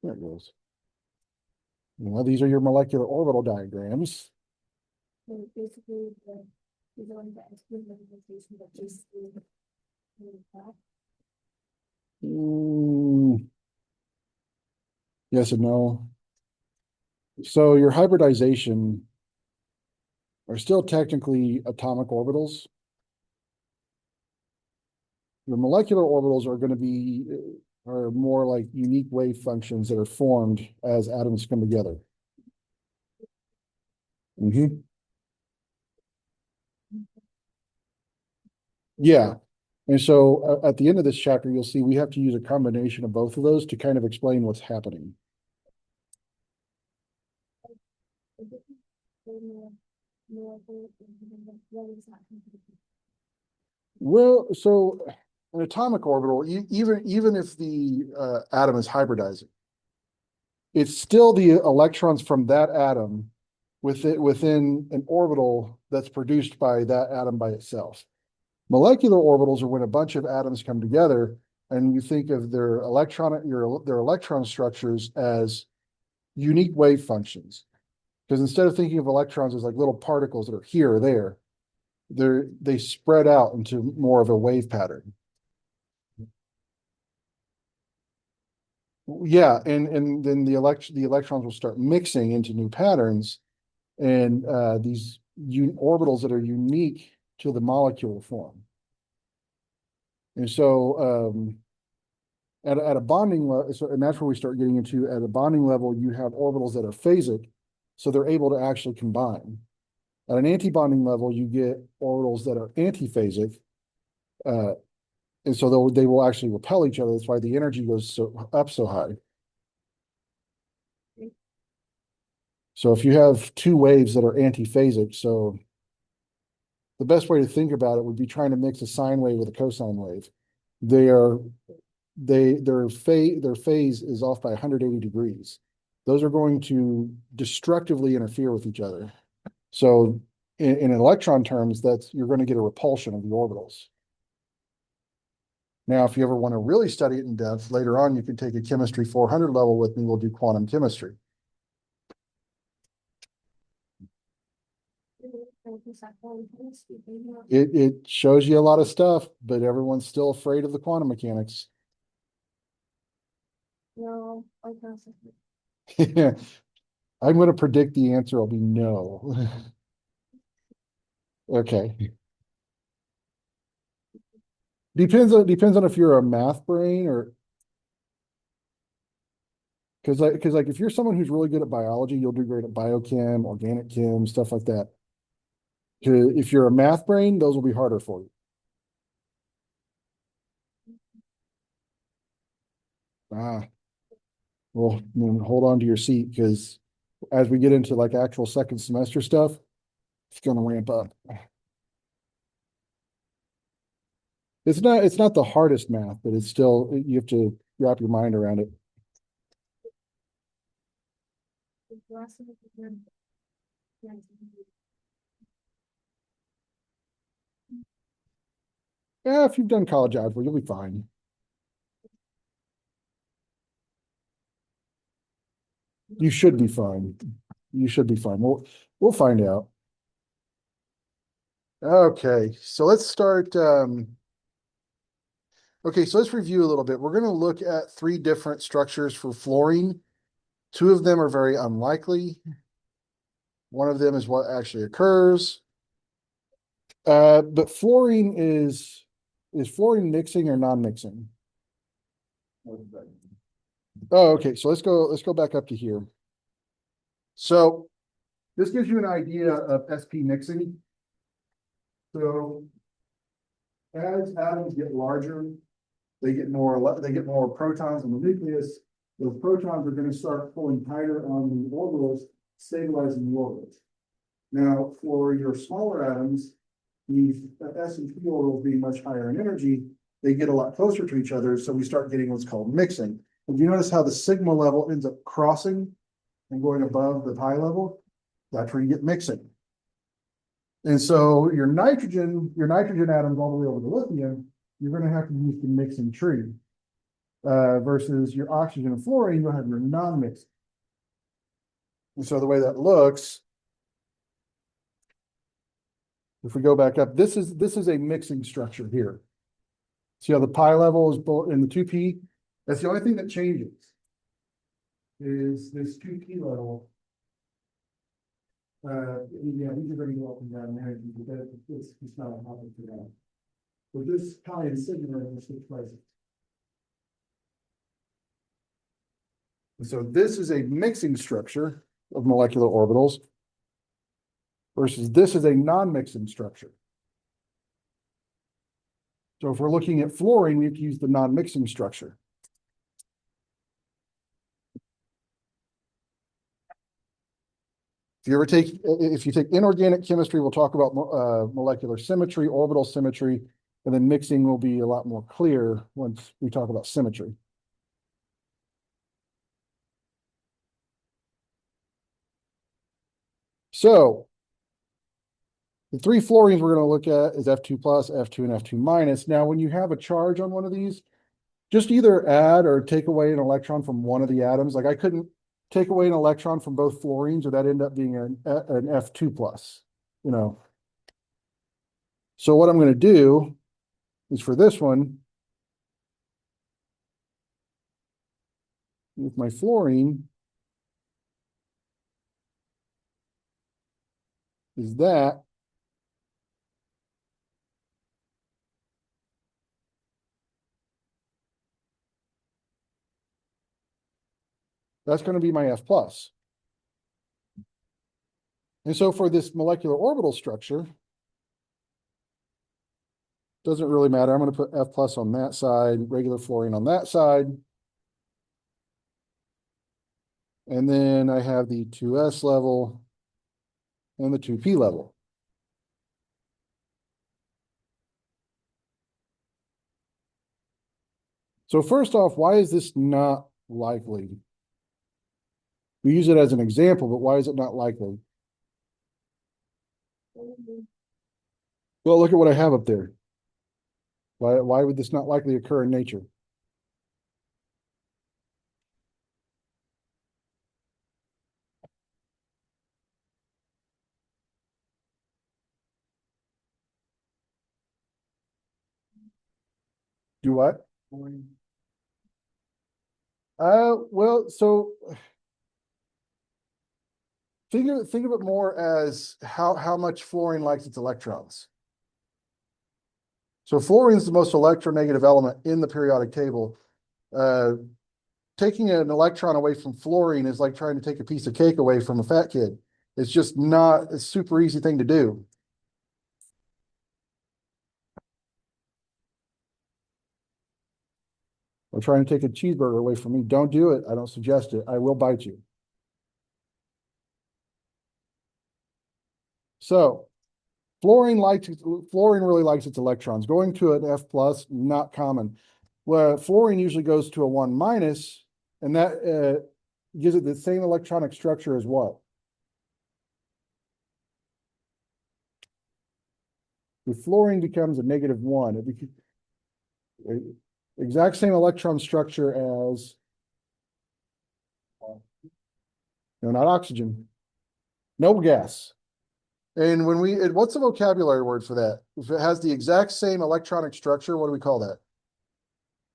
There it goes. Well, these are your molecular orbital diagrams. So basically, the going to explain the limitation that just Yes and no. So your hybridization are still technically atomic orbitals. Your molecular orbitals are going to be are more like unique wave functions that are formed as atoms come together. Yeah. And so at the end of this chapter, you'll see we have to use a combination of both of those to kind of explain what's happening. Well, so an atomic orbital, even if the atom is hybridizing, it's still the electrons from that atom within an orbital that's produced by that atom by itself. Molecular orbitals are when a bunch of atoms come together, and you think of their electron structures as unique wave functions. Because instead of thinking of electrons as like little particles that are here or there, they spread out into more of a wave pattern. Yeah, and then the electrons will start mixing into new patterns, and these orbitals that are unique to the molecule form. And so at a bonding level, and that's where we start getting into at a bonding level, you have orbitals that are phasic, so they're able to actually combine. At an antibonding level, you get orbitals that are antiphasic, uh, and so they will actually repel each other. That's why the energy goes up so high. So if you have two waves that are antiphasic, so the best way to think about it would be trying to mix a sine wave with a cosine wave. They are their phase is off by 180 degrees. Those are going to destructively interfere with each other. So in electron terms, you're going to get a repulsion of the orbitals. Now, if you ever want to really study it in depth, later on, you can take a chemistry 400 level with me. We'll do quantum chemistry. It shows you a lot of stuff, but everyone's still afraid of the quantum mechanics. No, I I'm going to predict the answer will be no. Okay. Depends on if you're a math brain or because like if you're someone who's really good at biology, you'll do great at biochem, organic chem, stuff like that. If you're a math brain, those will be harder for you. Ah, well, hold on to your seat because as we get into like actual second semester stuff, it's going to ramp up. It's not the hardest math, but it's still you have to wrap your mind around it. Yeah, if you've done college algebra, you'll be fine. You should be fine. You should be fine. We'll find out. Okay, so let's start. Okay, so let's review a little bit. We're going to look at three different structures for fluorine. Two of them are very unlikely. One of them is what actually occurs. But fluorine is fluorine mixing or non-mixing? Oh, okay. So let's go back up to here. So this gives you an idea of sp mixing. So as atoms get larger, they get more protons in the nucleus. Those protons are going to start pulling tighter on the orbitals, stabilizing the orbitals. Now, for your smaller atoms, these s and p orbitals being much higher in energy, they get a lot closer to each other, so we start getting what's called mixing. And you notice how the sigma level ends up crossing and going above the pi level? That's where you get mixing. And so your nitrogen atoms all the way over to lithium, you're going to have to use the mixing tree. versus your oxygen and fluorine, you'll have your non-mixing. And so the way that looks, if we go back up, this is a mixing structure here. See how the pi level is both in the 2p? That's the only thing that changes is this 2p level. Yeah, these are going to go up and down there, but it's not a problem for that. But this pi and sigma are in the same places. And so this is a mixing structure of molecular orbitals versus this is a non-mixing structure. So if we're looking at fluorine, we have to use the non-mixing structure. If you take inorganic chemistry, we'll talk about molecular symmetry, orbital symmetry, and then mixing will be a lot more clear once we talk about symmetry. So the three fluorines we're going to look at is F2 plus, F2, and F2 minus. Now, when you have a charge on one of these, just either add or take away an electron from one of the atoms. Like I couldn't take away an electron from both fluorines, or that end up being an F2 plus, you know. So what I'm going to do is for this one, with my fluorine, is that that's going to be my F plus. And so for this molecular orbital structure, doesn't really matter. I'm going to put F plus on that side, regular fluorine on that side. And then I have the 2s level and the 2p level. So first off, why is this not likely? We use it as an example, but why is it not likely? Well, look at what I have up there. Why would this not likely occur in nature? Do what? Well, so think of it more as how much fluorine likes its electrons. So fluorine is the most electronegative element in the periodic table. Taking an electron away from fluorine is like trying to take a piece of cake away from a fat kid. It's just not a super easy thing to do. Or trying to take a cheeseburger away from me. Don't do it. I don't suggest it. I will bite you. So fluorine really likes its electrons. Going to an F plus, not common. Well, fluorine usually goes to a 1 minus, and that gives it the same electronic structure as what? The fluorine becomes a -1. It becomes exact same electron structure as, no, not oxygen, noble gas. And when what's the vocabulary word for that? If it has the exact same electronic structure, what do we call that?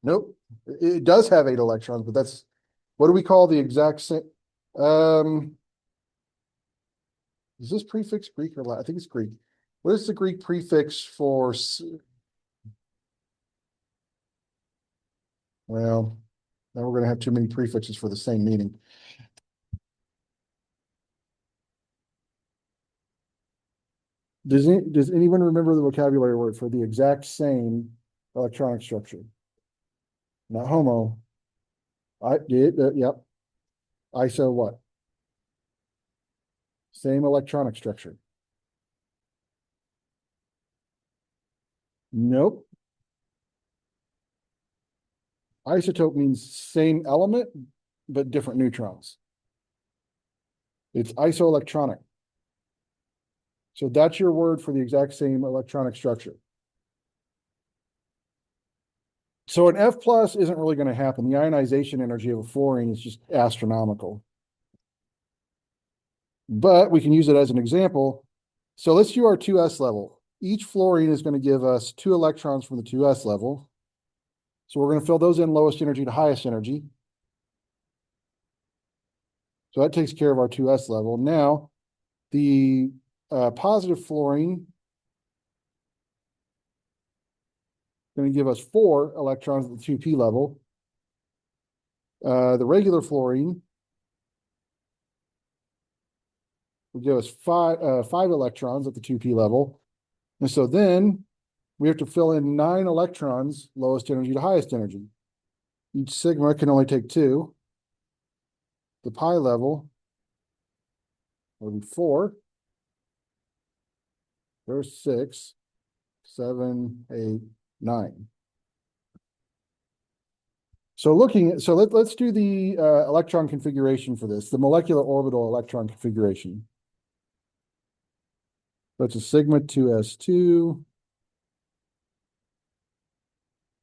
Nope. It does have 8 electrons, but that's, what do we call the exact same? Is this prefix Greek or Latin? I think it's Greek. What is the Greek prefix for? Well, now we're going to have too many prefixes for the same meaning. Does anyone remember the vocabulary word for the exact same electronic structure? Not homo. I did. Yep. ISO what? Same electronic structure. Nope. Isotope means same element, but different neutrons. It's isoelectronic. So that's your word for the exact same electronic structure. So an F plus isn't really going to happen. The ionization energy of a fluorine is just astronomical. But we can use it as an example. So let's do our 2s level. Each fluorine is going to give us 2 electrons from the 2s level. So we're going to fill those in lowest energy to highest energy. So that takes care of our 2s level. Now, the positive fluorine is going to give us 4 electrons at the 2p level. The regular fluorine will give us 5 electrons at the 2p level. And so then we have to fill in 9 electrons, lowest energy to highest energy. Each sigma can only take 2. The pi level will be 4. There's 6, 7, 8, 9. So let's do the electron configuration for this, the molecular orbital electron configuration. So it's a sigma 2s2,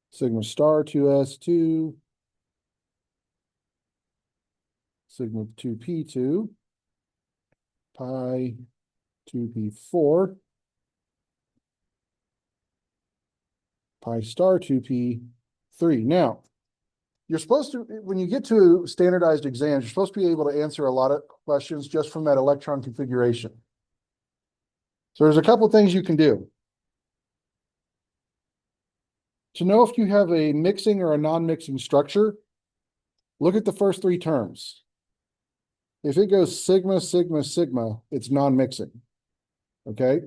sigma star 2s2, sigma 2p2, pi 2p4, pi star 2p3. Now, you're supposed to, when you get to standardized exams, you're supposed to be able to answer a lot of questions just from that electron configuration. So there's a couple of things you can do. To know if you have a mixing or a non-mixing structure, look at the first 3 terms. If it goes sigma, sigma, sigma, it's non-mixing, okay?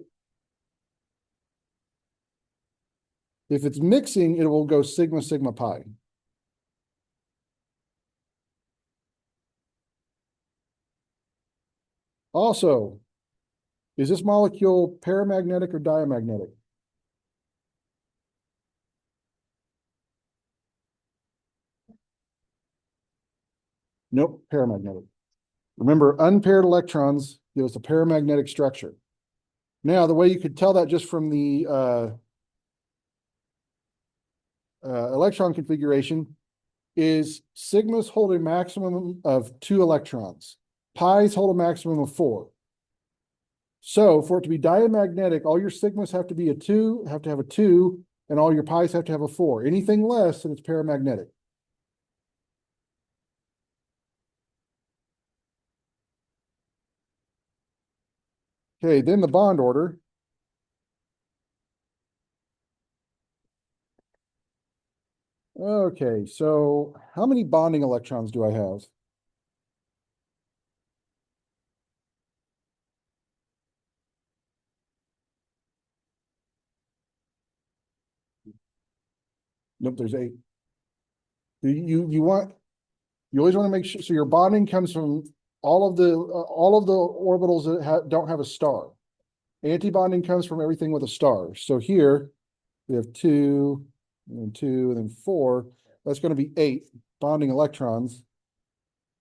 If it's mixing, it will go sigma, sigma, pi. Also, is this molecule paramagnetic or diamagnetic? Nope, paramagnetic. Remember, unpaired electrons give us a paramagnetic structure. Now, the way you could tell that just from the electron configuration is sigmas hold a maximum of 2 electrons. Pi's hold a maximum of 4. So for it to be diamagnetic, all your sigmas have to be a 2, have to have a 2, and all your pi's have to have a 4. Anything less, and it's paramagnetic. Okay, then the bond order. Okay, so how many bonding electrons do I have? Nope, there's 8. You always want to make sure, so your bonding comes from all of the orbitals that don't have a star. Antibonding comes from everything with a star. So here we have 2, and then 2, and then 4. That's going to be 8 bonding electrons.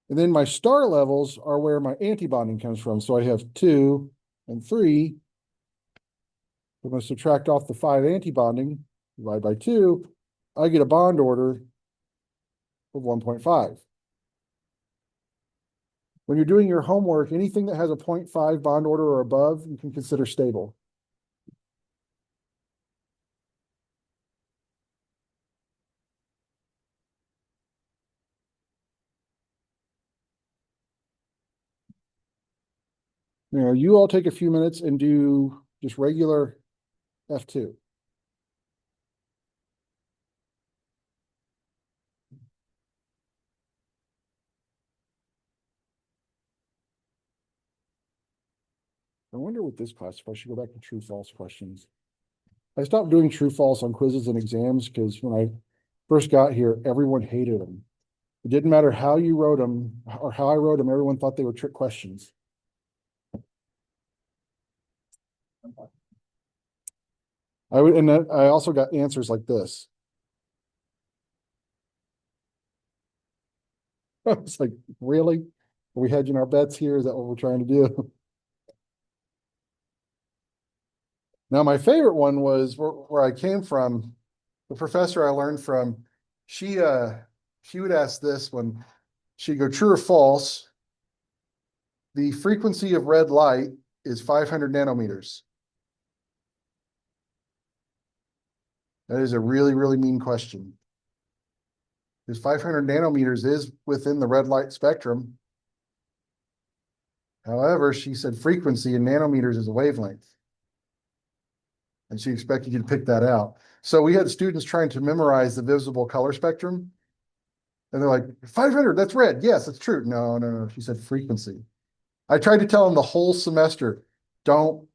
And then my star levels are where my antibonding comes from. So I have 2 and 3. I'm going to subtract off the 5 antibonding, divide by 2. I get a bond order of 1.5. When you're doing your homework, anything that has a 0.5 bond order or above, you can consider stable. You all take a few minutes and do just regular F2. I wonder with this class, if I should go back to true false questions. I stopped doing true false on quizzes and exams because when I first got here, everyone hated them. It didn't matter how you wrote them or how I wrote them, everyone thought they were trick questions. I also got answers like this. I was like, really? Are we hedging our bets here? Is that what we're trying to do? Now, my favorite one was where I came from. The professor I learned from, she would ask this when she'd go true or false. The frequency of red light is 500 nanometers. That is a really, really mean question. Because 500 nanometers is within the red light spectrum. However, she said frequency in nanometers is a wavelength. And she expected you to pick that out. So we had students trying to memorize the visible color spectrum. And they're like, 500, that's red. Yes, that's true. No, no, no. She said frequency. I tried to tell them the whole semester, don't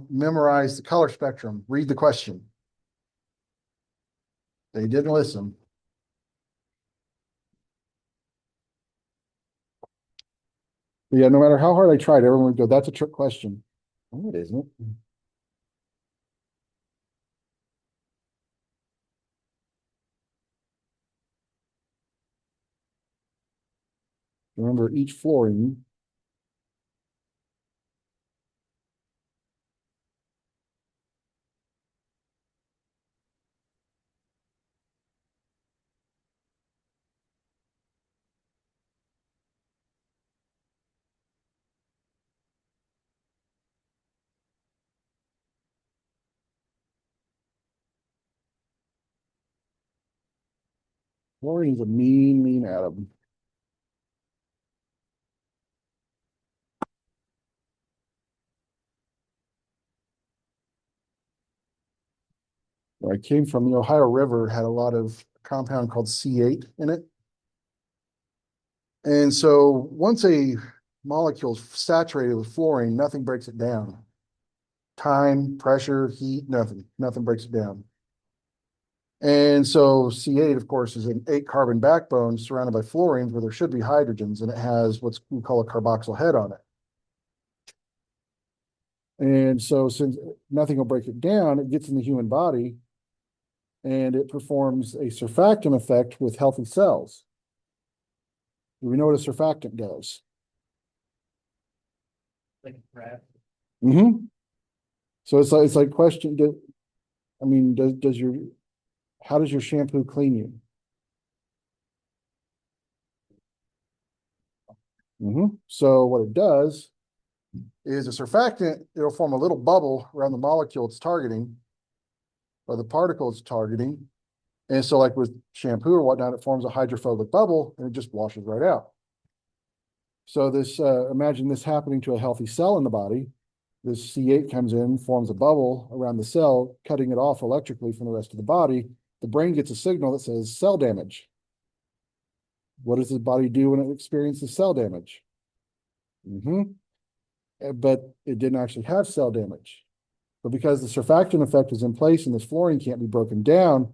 memorize the color spectrum. Read the question. They didn't listen. But yeah, no matter how hard I tried, everyone would go, that's a trick question. No, it isn't. Remember, each fluorine fluorine's a mean, mean atom. Where I came from, the Ohio River had a lot of compound called C8 in it. And so once a molecule is saturated with fluorine, nothing breaks it down. Time, pressure, heat, nothing breaks it down. And so C8, of course, is an 8-carbon backbone surrounded by fluorines where there should be hydrogens, and it has what we call a carboxyl head on it. And so since nothing will break it down, it gets in the human body and it performs a surfactant effect with healthy cells. Do we know what a surfactant does? Like crap. Mm-hmm. So it's like question, I mean, how does your shampoo clean you? Mm-hmm. So what it does is a surfactant, it'll form a little bubble around the molecule it's targeting, or the particle it's targeting. And so like with shampoo or whatnot, it forms a hydrophobic bubble and it just washes right out. So this, imagine this happening to a healthy cell in the body. This C8 comes in, forms a bubble around the cell, cutting it off electrically from the rest of the body. The brain gets a signal that says cell damage. What does the body do when it experiences cell damage? But it didn't actually have cell damage. But because the surfactant effect is in place and this fluorine can't be broken down,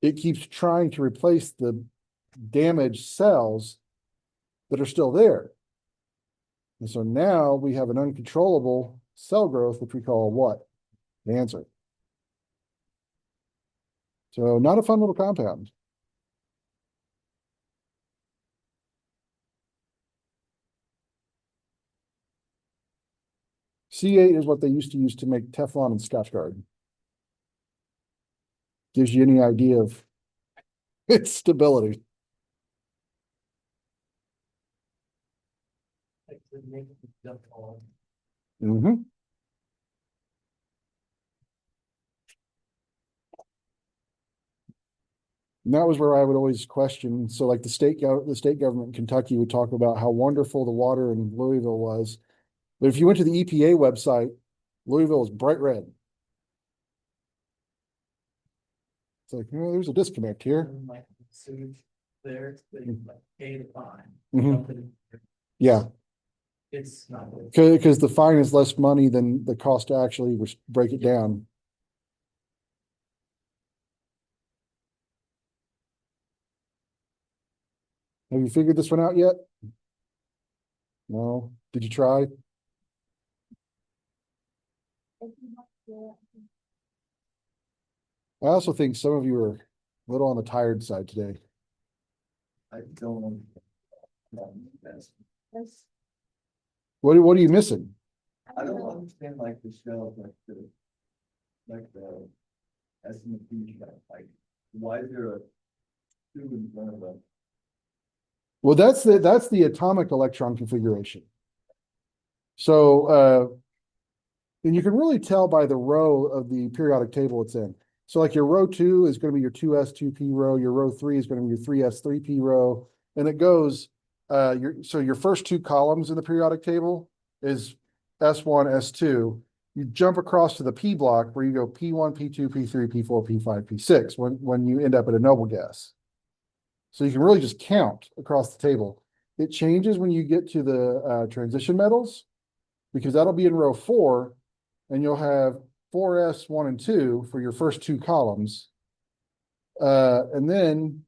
it keeps trying to replace the damaged cells that are still there. And so now we have an uncontrollable cell growth, which we call what? Cancer. So not a fun little compound. C8 is what they used to use to make Teflon and Scotchgard. Gives you any idea of its stability. Like to make the jump on. Mm-hmm. And that was where I would always question. So like the state government in Kentucky would talk about how wonderful the water in Louisville was. But if you went to the EPA website, Louisville is bright red. It's like, oh, there's a disconnect here. Like sewage there, they like pay the fine. Mhm. Yeah, It's not. because the fine is less money than the cost to actually break it down. Have you figured this one out yet? No. Did you try? I also think some of you are a little on the tired side today. I don't. What are you missing? I don't understand like the show, like the S and P, like why is there Well, that's the atomic electron configuration. So, and you can really tell by the row of the periodic table it's in. So like your row 2 is going to be your 2s2p row, your row 3 is going to be your 3s3p row, and it goes, so your first 2 columns in the periodic table is S1, S2. You jump across to the P block where you go P1, P2, P3, P4, P5, P6 when you end up at a noble gas. So you can really just count across the table. It changes when you get to the transition metals, because that'll be in row 4, and you'll have 4s1 and 2 for your first 2 columns. And then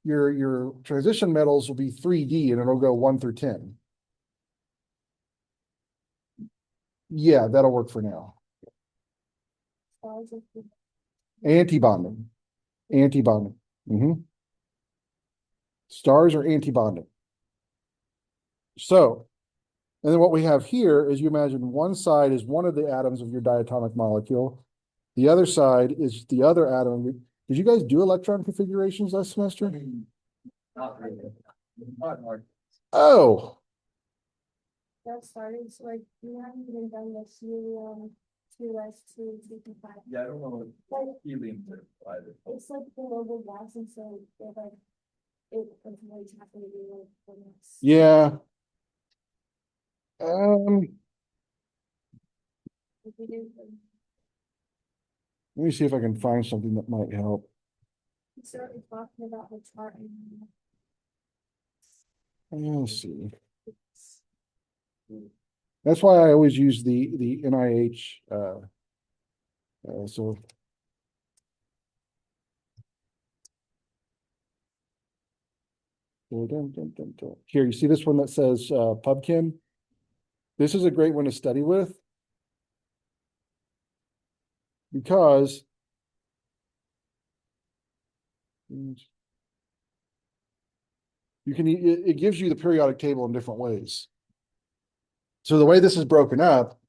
your transition metals will be 3D, and it'll go 1 through 10. Yeah, that'll work for now. Antibonding. Antibonding. Stars are antibonding. So, and then what we have here is, you imagine one side is one of the atoms of your diatomic molecule. The other side is the other atom. Did you guys do electron configurations last semester? Not really. Not hard. Oh, That started, so like, we haven't even done the helium 2s2 2p5. Yeah, I don't know Like, what helium either. it's like the noble gas, and so they're like, it ultimately happened to be like the next. yeah. If we do, Let me see if I can find something that might help. we started talking about the chart and Let's see. That's why I always use the NIH. So here, you see this one that says PubChem? This is a great one to study with, because you can, it gives you the periodic table in different ways. So the way this is broken up,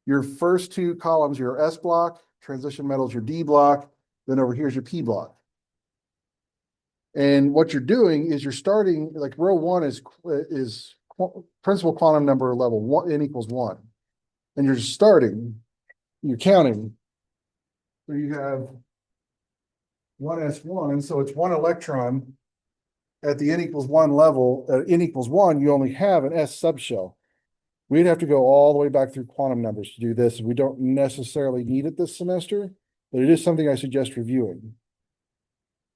your first 2 columns, your S block, transition metals, your D block, then over here's your P block. And what you're doing is you're starting, like row 1 is principal quantum number level 1, n equals 1. And you're starting, you're counting. So you have 1s1, so it's 1 electron at the n equals 1 level. At n equals 1, you only have an S subshell. We'd have to go all the way back through quantum numbers to do this. We don't necessarily need it this semester, but it is something I suggest reviewing.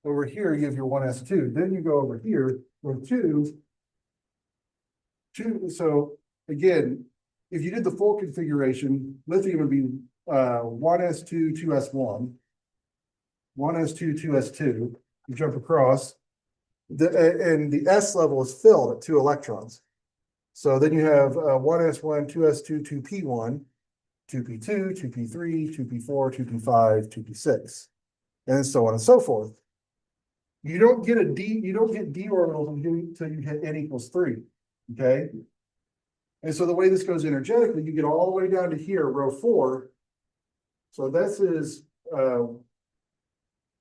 Over here, you have your 1s2. Then you go over here, row 2. So again, if you did the full configuration, lithium would be 1s2, 2s1, 1s2, 2s2. You jump across, and the S level is filled at 2 electrons. So then you have 1s1, 2s2, 2p1, 2p2, 2p3, 2p4, 2p5, 2p6, and so on and so forth. You don't get D orbitals until you hit n equals 3. Okay. And so the way this goes energetically, you get all the way down to here, row 4. So this is so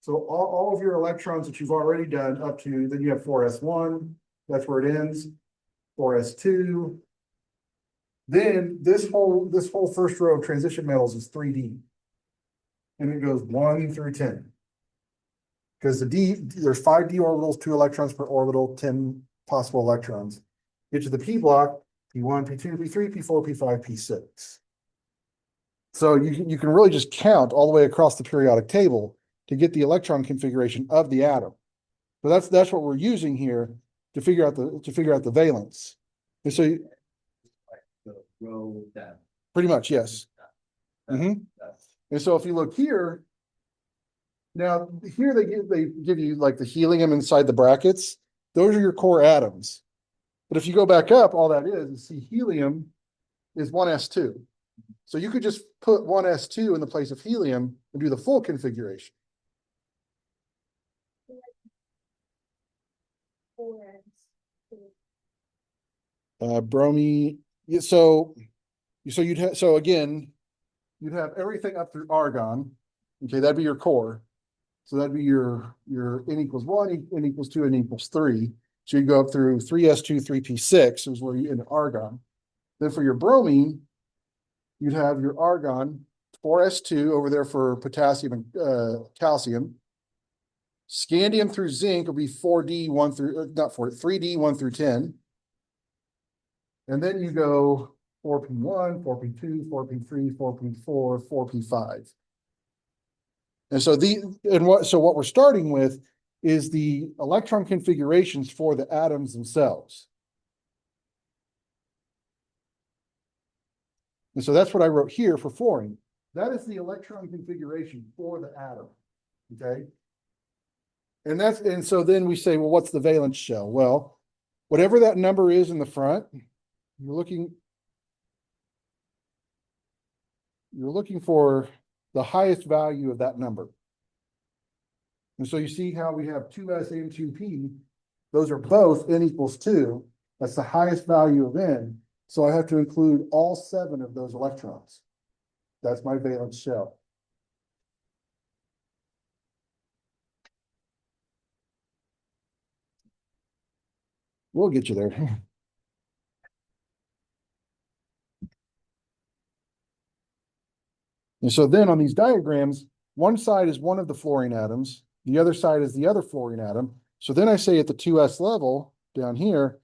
all of your electrons that you've already done up to, then you have 4s1, that's where it ends, 4s2. Then this whole first row of transition metals is 3D. And it goes 1 through 10. Because there's 5 d orbitals, 2 electrons per orbital, 10 possible electrons. Get to the P block, P1, P2, P3, P4, P5, P6. So you can really just count all the way across the periodic table to get the electron configuration of the atom. So that's what we're using here to figure out the valence. And so The row down. pretty much, yes. And so if you look here, now here they give you like the helium inside the brackets. Those are your core atoms. But if you go back up, all that is see helium is 1s2. So you could just put 1s2 in the place of helium and do the full configuration. 4s. Bromine. So again, you'd have everything up through argon. Okay, that'd be your core. So that'd be your n equals 1, n equals 2, n equals 3. So you go up through 3s2, 3p6 is where you end argon. Then for your bromine, you'd have your argon, 4s2 over there for potassium and calcium. Scandium through zinc will be 4d 1 through, not 4, 3d 1 through 10. And then you go 4p1, 4p2, 4p3, 4p4, 4p5. And so what we're starting with is the electron configurations for the atoms themselves. And so that's what I wrote here for fluorine. That is the electron configuration for the atom. Okay. And so then we say, well, what's the valence shell? Well, whatever that number is in the front, you're looking for the highest value of that number. And so you see how we have 2s and 2p. Those are both n equals 2. That's the highest value of n. So I have to include all 7 of those electrons. That's my valence shell. We'll get you there. And so then on these diagrams, one side is one of the fluorine atoms, the other side is the other fluorine atom. So then I say at the 2s level down here,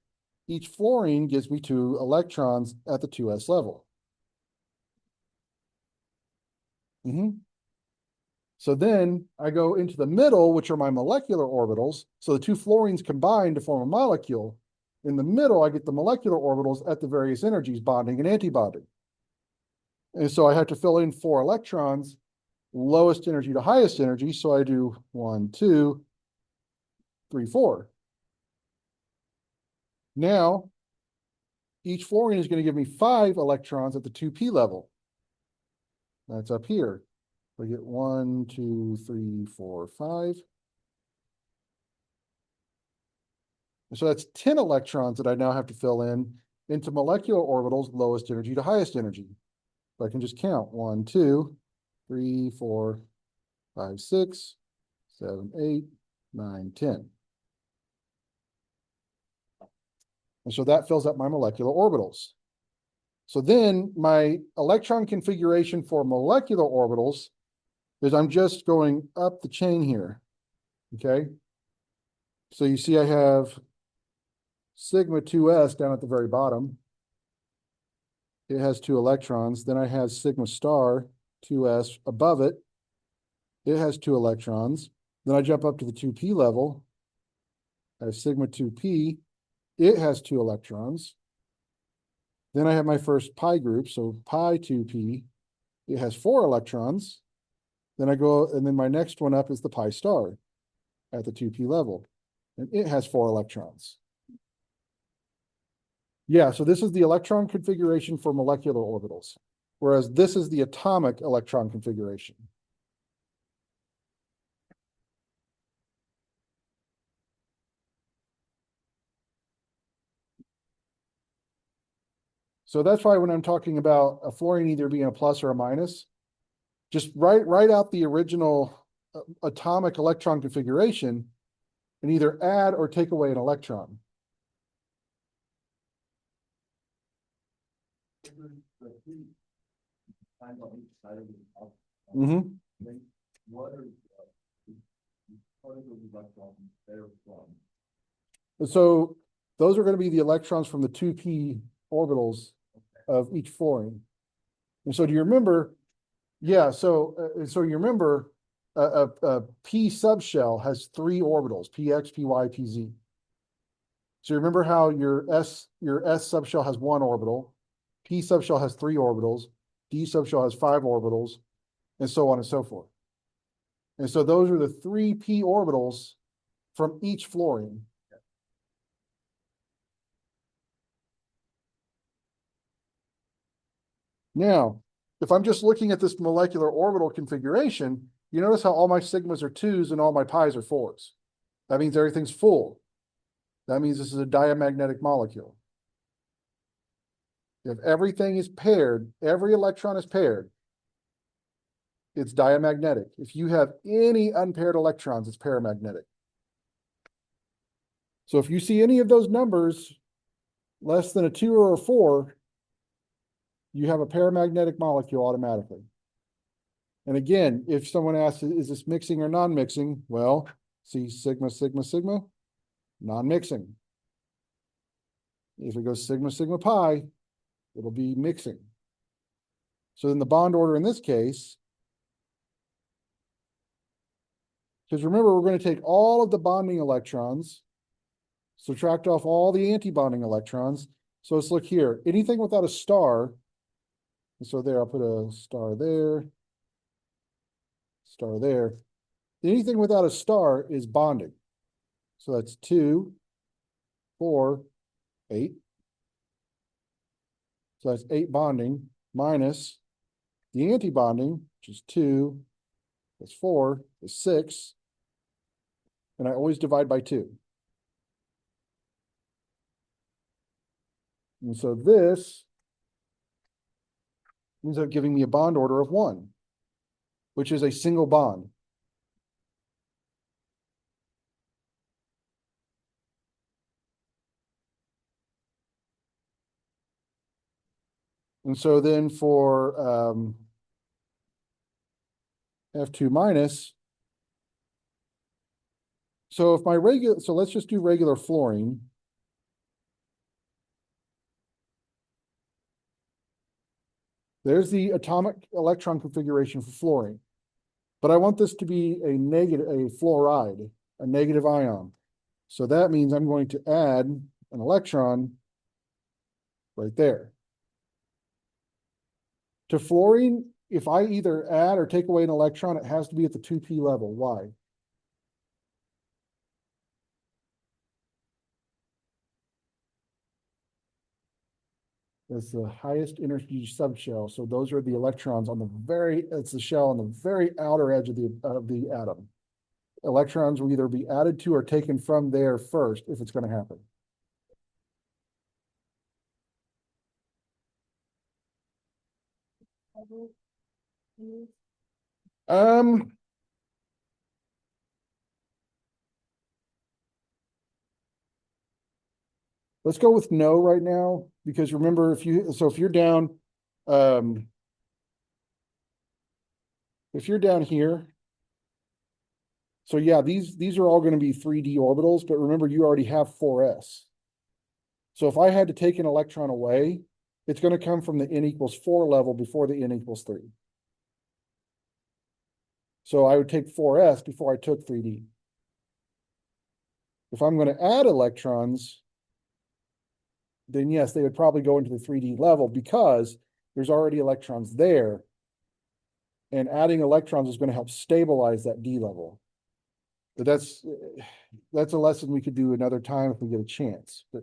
each fluorine gives me 2 electrons at the 2s level. So then I go into the middle, which are my molecular orbitals. So the 2 fluorines combine to form a molecule. In the middle, I get the molecular orbitals at the various energies, bonding and antibonding. And so I have to fill in 4 electrons, lowest energy to highest energy. So I do 1, 2, 3, 4. Now, each fluorine is going to give me 5 electrons at the 2p level. That's up here. We get 1, 2, 3, 4, 5. So that's 10 electrons that I now have to fill in into molecular orbitals, lowest energy to highest energy. So I can just count 1, 2, 3, 4, 5, 6, 7, 8, 9, 10. And so that fills up my molecular orbitals. So then my electron configuration for molecular orbitals is I'm just going up the chain here. Okay. So you see I have sigma 2s down at the very bottom. It has 2 electrons. Then I have sigma star 2s above it. It has 2 electrons. Then I jump up to the 2p level. I have sigma 2p. It has 2 electrons. Then I have my first pi group, so pi 2p. It has 4 electrons. Then I go, and then my next one up is the pi star at the 2p level. And it has 4 electrons. Yeah, so this is the electron configuration for molecular orbitals, whereas this is the atomic electron configuration. So that's why when I'm talking about a fluorine either being a plus or a minus, just write out the original atomic electron configuration and either add or take away an electron. So those are going to be the electrons from the 2p orbitals of each fluorine. And so do you remember? Yeah, so you remember a p subshell has 3 orbitals, px, py, pz. So you remember how your S subshell has 1 orbital, P subshell has 3 orbitals, D subshell has 5 orbitals, and so on and so forth. And so those are the 3 p orbitals from each fluorine. Now, if I'm just looking at this molecular orbital configuration, you notice how all my sigmas are 2s and all my pi's are 4s. That means everything's full. That means this is a diamagnetic molecule. If everything is paired, every electron is paired, it's diamagnetic. If you have any unpaired electrons, it's paramagnetic. So if you see any of those numbers less than a 2 or a 4, you have a paramagnetic molecule automatically. And again, if someone asks, is this mixing or non-mixing? Well, see sigma, sigma, sigma, non-mixing. If it goes sigma, sigma, pi, it'll be mixing. So then the bond order in this case, because remember, we're going to take all of the bonding electrons, subtract off all the anti-bonding electrons. So let's look here. Anything without a star, so there, I'll put a star there, star there. Anything without a star is bonding. So that's 2, 4, 8. So that's 8 bonding minus the anti-bonding, which is 2, that's 4, is 6. And I always divide by 2. And so this ends up giving me a bond order of 1, which is a single bond. And so then for F2 minus, so if my regular, so let's just do regular fluorine. There's the atomic electron configuration for fluorine. But I want this to be a negative, a fluoride, a negative ion. So that means I'm going to add an electron right there. To fluorine, if I either add or take away an electron, it has to be at the 2p level. Why? That's the highest energy subshell. So those are the electrons on the very, it's the shell on the very outer edge of the atom. Electrons will either be added to or taken from there first if it's going to happen. Let's go with no right now, because remember, if you're down, if you're down here, so yeah, these are all going to be 3D orbitals, but remember you already have 4s. So if I had to take an electron away, it's going to come from the n equals 4 level before the n equals 3. So I would take 4s before I took 3D. If I'm going to add electrons, then yes, they would probably go into the 3D level because there's already electrons there. And adding electrons is going to help stabilize that D level. But that's a lesson we could do another time if we get a chance. But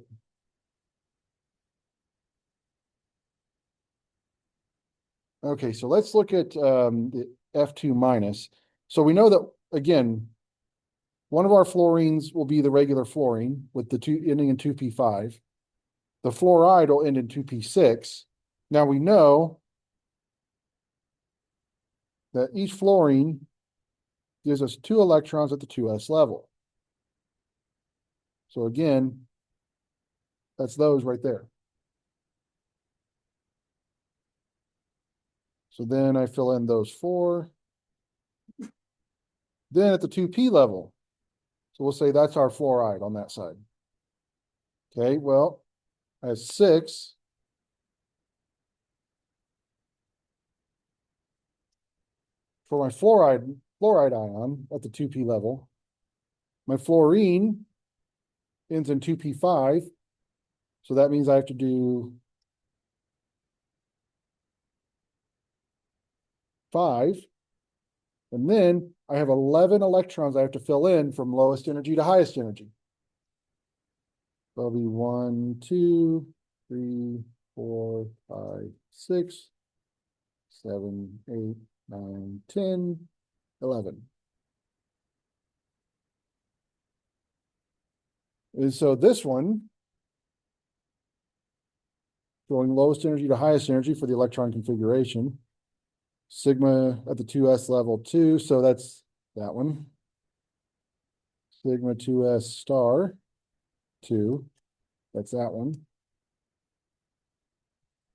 okay, so let's look at the F2 minus. So we know that, again, one of our fluorines will be the regular fluorine with the 2 ending in 2p5. The fluoride will end in 2p6. Now we know that each fluorine gives us 2 electrons at the 2s level. So again, that's those right there. So then I fill in those 4. Then at the 2p level, so we'll say that's our fluoride on that side. Okay, well, I have 6. For my fluoride ion at the 2p level. My fluorine ends in 2p5. So that means I have to do 5. And then I have 11 electrons I have to fill in from lowest energy to highest energy. That'll be 1, 2, 3, 4, 5, 6, 7, 8, 9, 10, 11. And so this one, going lowest energy to highest energy for the electron configuration. sigma at the 2s level 2, so that's that one. Sigma 2s star 2, that's that one.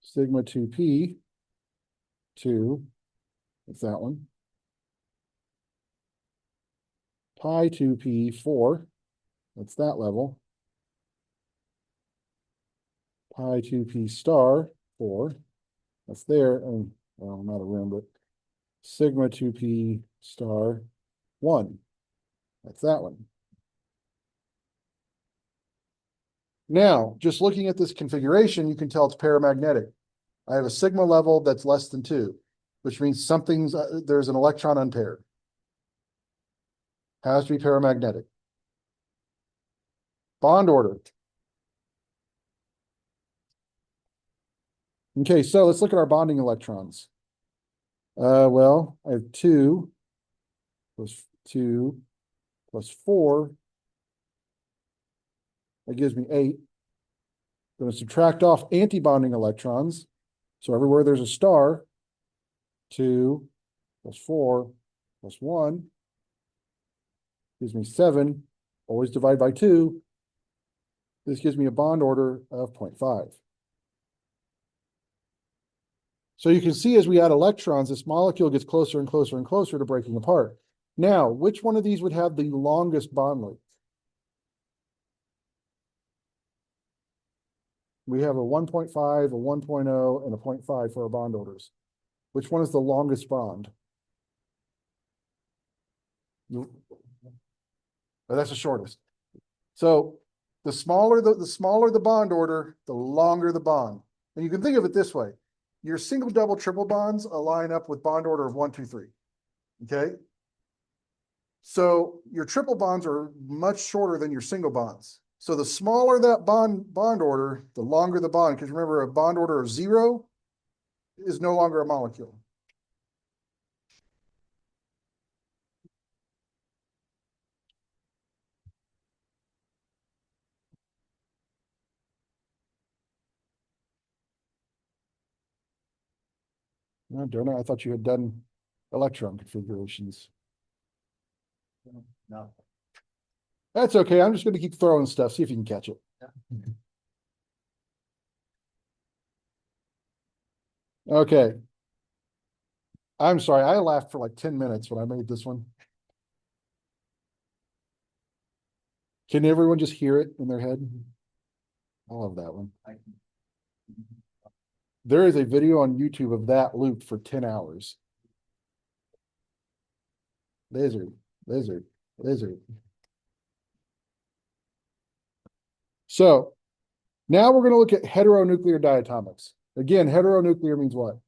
Sigma 2p 2, that's that one. Pi 2p 4, that's that level. Pi 2p star 4, that's there. And well, I'm out of room, but sigma 2p star 1, that's that one. Now, just looking at this configuration, you can tell it's paramagnetic. I have a sigma level that's less than 2, which means something's, there's an electron unpaired. Has to be paramagnetic. Bond order. Okay, so let's look at our bonding electrons. Well, I have 2 plus 2 plus 4. That gives me 8. I'm going to subtract off anti-bonding electrons. So everywhere there's a star, 2 plus 4 plus 1 gives me 7. Always divide by 2. This gives me a bond order of 0.5. So you can see as we add electrons, this molecule gets closer and closer and closer to breaking apart. Now, which one of these would have the longest bond length? We have a 1.5, a 1.0, and a 0.5 for our bond orders. Which one is the longest bond? Oh, that's the shortest. So the smaller the bond order, the longer the bond. And you can think of it this way. Your single, double, triple bonds align up with bond order of 1, 2, 3. Okay? So your triple bonds are much shorter than your single bonds. So the smaller that bond order, the longer the bond. Because remember, a bond order of 0 is no longer a molecule. No, darn it, I thought you had done electron configurations. No. That's okay. I'm just going to keep throwing stuff, see if you can catch it. Okay. I'm sorry. I laughed for like 10 minutes when I made this one. Can everyone just hear it in their head? I love that one. There is a video on YouTube of that loop for 10 hours. Lizard, lizard, lizard. So now we're going to look at heteronuclear diatomics. Again, heteronuclear means what?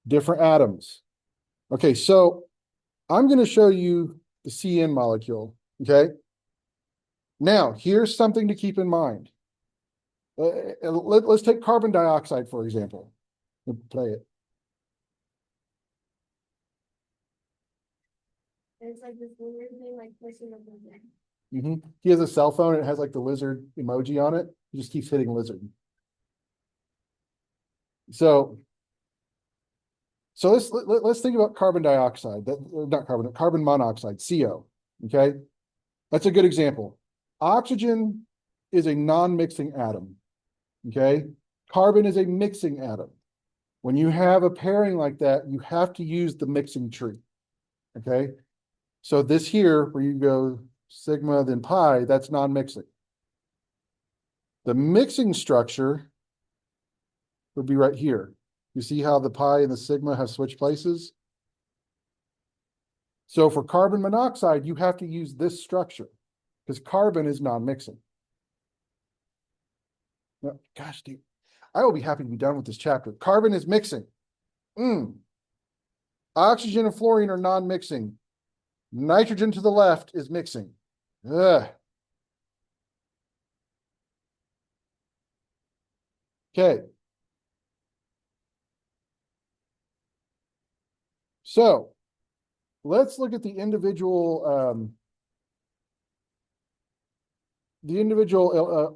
Different atoms. Okay, so I'm going to show you the CN molecule, okay? Now, here's something to keep in mind. Let's take carbon dioxide, for example. Play it. It's like this weird thing, like pushing a button. He has a cell phone. It has like the lizard emoji on it. He just keeps hitting lizard. So let's think about carbon dioxide. Carbon monoxide, CO. Okay, that's a good example. Oxygen is a non-mixing atom. Okay, carbon is a mixing atom. When you have a pairing like that, you have to use the mixing tree. Okay, so this here, where you go sigma then pi, that's non-mixing. The mixing structure would be right here. You see how the pi and the sigma have switched places? So for carbon monoxide, you have to use this structure because carbon is non-mixing. Now, gosh, dude, I will be happy to be done with this chapter. Carbon is mixing. Oxygen and fluorine are non-mixing. Nitrogen to the left is mixing. Ugh. Okay. So let's look at the individual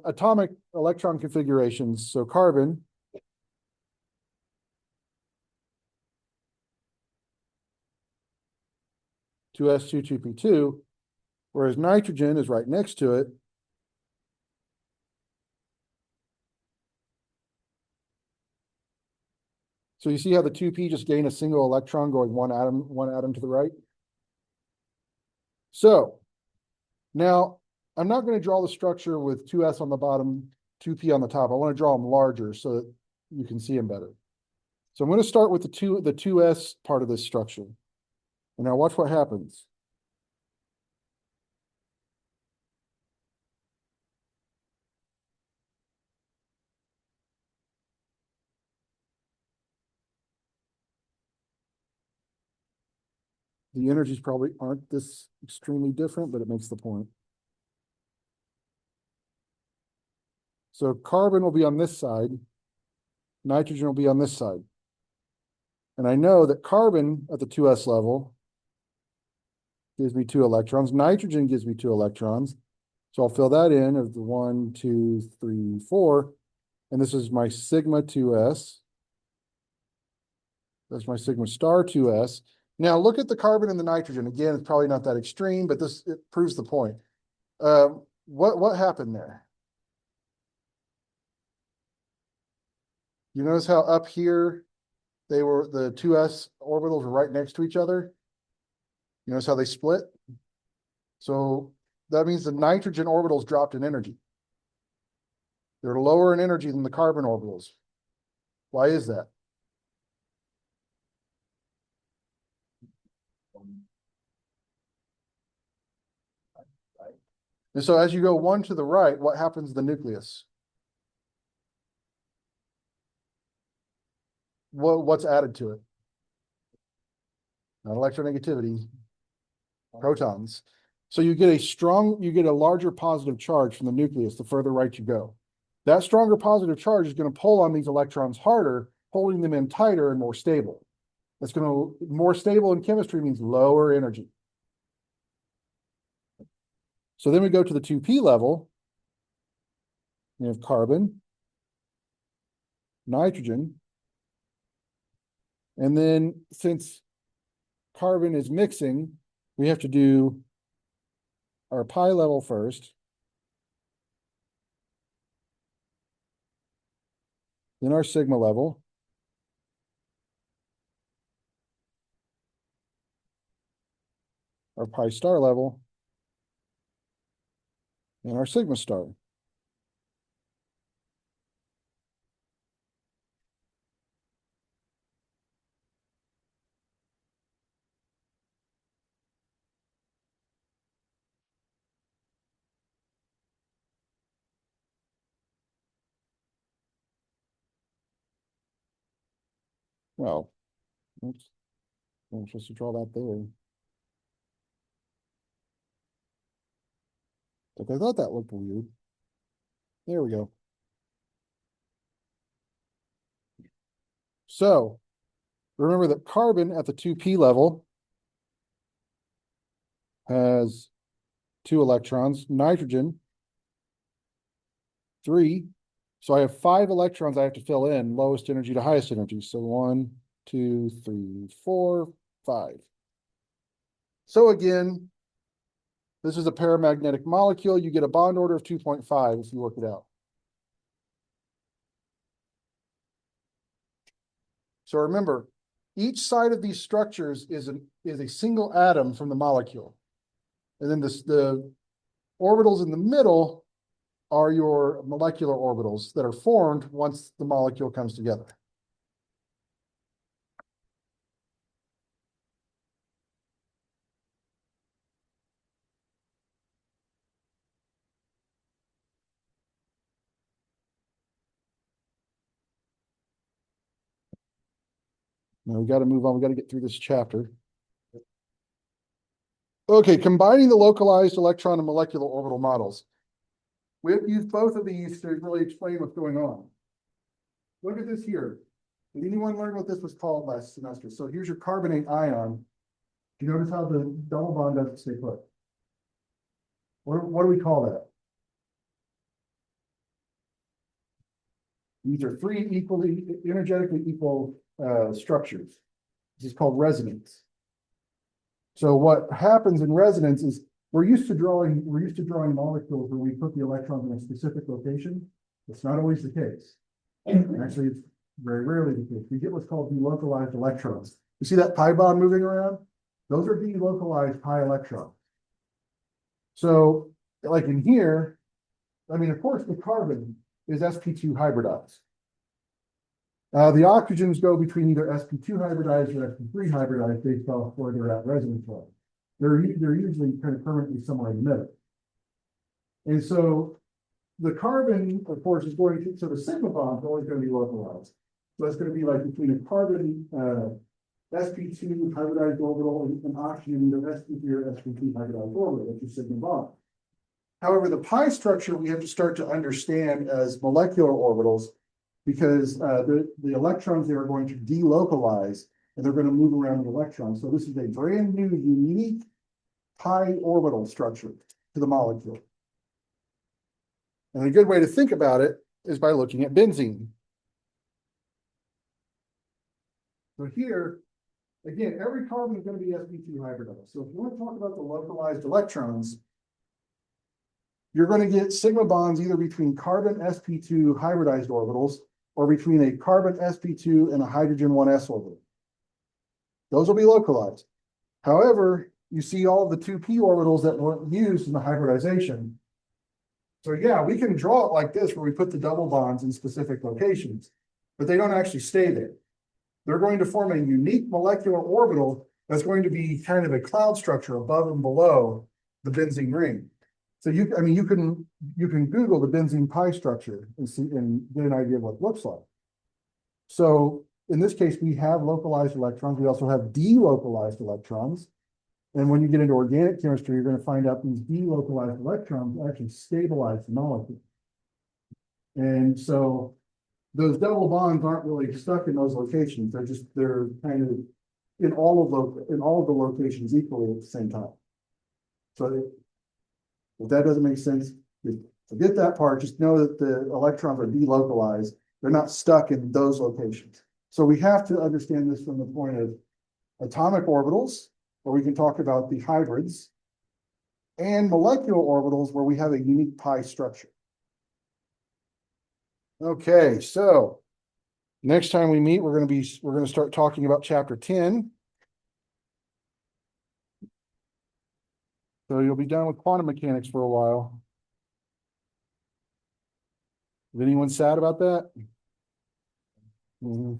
atomic electron configurations. So carbon 2s2, 2p2, whereas nitrogen is right next to it. So you see how the 2p just gained a single electron going one atom to the right? So now I'm not going to draw the structure with 2s on the bottom, 2p on the top. I want to draw them larger so that you can see them better. So I'm going to start with the 2s part of this structure. And now watch what happens. The energies probably aren't this extremely different, but it makes the point. So carbon will be on this side, nitrogen will be on this side. And I know that carbon at the 2s level gives me 2 electrons. Nitrogen gives me 2 electrons. So I'll fill that in of the 1, 2, 3, 4. And this is my sigma 2s. That's my sigma star 2s. Now look at the carbon and the nitrogen. Again, it's probably not that extreme, but it proves the point. What happened there? You notice how up here the 2s orbitals were right next to each other? You notice how they split? So that means the nitrogen orbitals dropped in energy. They're lower in energy than the carbon orbitals. Why is that? And so as you go one to the right, what happens to the nucleus? What's added to it? Not electronegativity, protons. So you get a larger positive charge from the nucleus the further right you go. That stronger positive charge is going to pull on these electrons harder, holding them in tighter and more stable. That's going to more stable in chemistry means lower energy. So then we go to the 2p level. We have carbon, nitrogen, and then since carbon is mixing, we have to do our pi level first. Then our sigma level. Our pi star level. And our sigma star. Well, oops, I'm supposed to draw that there. Like I thought that looked weird. There we go. So remember that carbon at the 2p level has 2 electrons, nitrogen 3. So I have 5 electrons I have to fill in, lowest energy to highest energy. So 1, 2, 3, 4, 5. So again, this is a paramagnetic molecule. You get a bond order of 2.5 if you work it out. So remember, each side of these structures is a single atom from the molecule. And then the orbitals in the middle are your molecular orbitals that are formed once the molecule comes together. Now we got to move on. We got to get through this chapter. Okay, combining the localized electron and molecular orbital models. We have used both of these to really explain what's going on. Look at this here. Did anyone learn what this was called last semester? So here's your carbonate ion. Do you notice how the double bond doesn't stay put? What do we call that? These are 3 energetically equal structures. This is called resonance. So what happens in resonance is we're used to drawing molecules where we put the electrons in a specific location. It's not always the case. Actually, it's very rarely the case. We get what's called delocalized electrons. You see that pi bond moving around? Those are delocalized pi electrons. So, like in here, I mean, of course, the carbon is sp2 hybridized. The oxygens go between either sp2 hybridized or sp3 hybridized based off where they're at resonance level. They're usually kind of permanently somewhere in the middle. And so the carbon, of course, is going to, so the sigma bond is always going to be localized. So it's going to be like between a carbon sp2 hybridized orbital and an oxygen, either sp3 or sp2 hybridized orbital, which is sigma bond. However, the pi structure we have to start to understand as molecular orbitals because the electrons they are going to delocalize and they're going to move around the electrons. So this is a brand new, unique pi orbital structure to the molecule. And a good way to think about it is by looking at benzene. So here, again, every carbon is going to be sp2 hybridized. So if you want to talk about the localized electrons, you're going to get sigma bonds either between carbon sp2 hybridized orbitals or between a carbon sp2 and a hydrogen 1s orbital. Those will be localized. However, you see all of the 2p orbitals that weren't used in the hybridization. So yeah, we can draw it like this where we put the double bonds in specific locations, but they don't actually stay there. They're going to form a unique molecular orbital that's going to be kind of a cloud structure above and below the benzene ring. So you can Google the benzene pi structure and see and get an idea of what it looks like. So in this case, we have localized electrons. We also have delocalized electrons. And when you get into organic chemistry, you're going to find out these delocalized electrons actually stabilize the molecule. And so those double bonds aren't really stuck in those locations. They're kind of in all of the locations equally at the same time. So if that doesn't make sense, forget that part. Just know that the electrons are delocalized. They're not stuck in those locations. So we have to understand this from the point of atomic orbitals, where we can talk about the hybrids, and molecular orbitals, where we have a unique pi structure. Okay, so next time we meet, we're going to start talking about chapter 10. So you'll be done with quantum mechanics for a while. Is anyone sad about that? Mm-hmm.